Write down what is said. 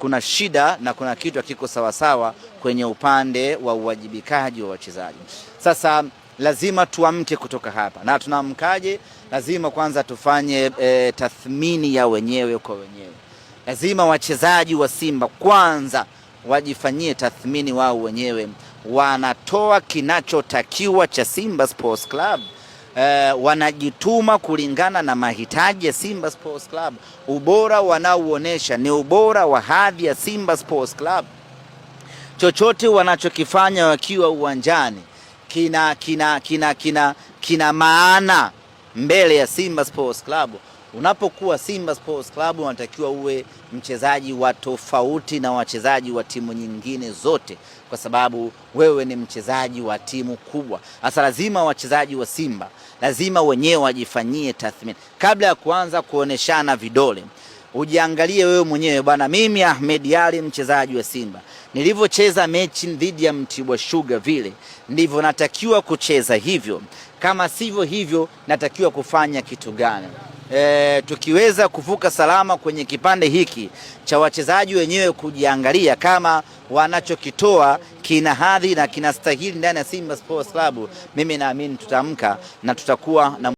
kuna shida na kuna kitu hakiko sawasawa kwenye upande wa uwajibikaji wa wachezaji. Sasa lazima tuamke kutoka hapa, na tunaamkaje? Lazima kwanza tufanye tathmini ya wenyewe kwa wenyewe. Lazima wachezaji wa Simba kwanza wajifanyie tathmini wao wenyewe, wanatoa kinachotakiwa cha Simba Sports Club, wanajituma kulingana na mahitaji ya Simba Sports Club. Ubora wanaouonesha ni ubora wa hadhi ya Simba Sports Club. Chochote wanachokifanya wakiwa uwanjani kina maana mbele ya Simba Sports Club. Unapokuwa Simba Sports Club unatakiwa uwe mchezaji wa tofauti na wachezaji wa timu nyingine zote, kwa sababu wewe ni mchezaji wa timu kubwa. Sasa lazima wachezaji wa Simba lazima wenyewe wajifanyie tathmini kabla ya kuanza kuoneshana vidole. Ujiangalie wewe mwenyewe, bwana, mimi Ahmed Ally mchezaji wa Simba nilivyocheza mechi dhidi ya Mtibwa Sugar vile ndivyo natakiwa kucheza hivyo. Kama sivyo hivyo natakiwa kufanya kitu gani? Tukiweza kuvuka salama kwenye kipande hiki cha wachezaji wenyewe kujiangalia kama wanachokitoa kina hadhi na kinastahili ndani ya Simba Sports Club, mimi naamini tutaamka na tutakuwa na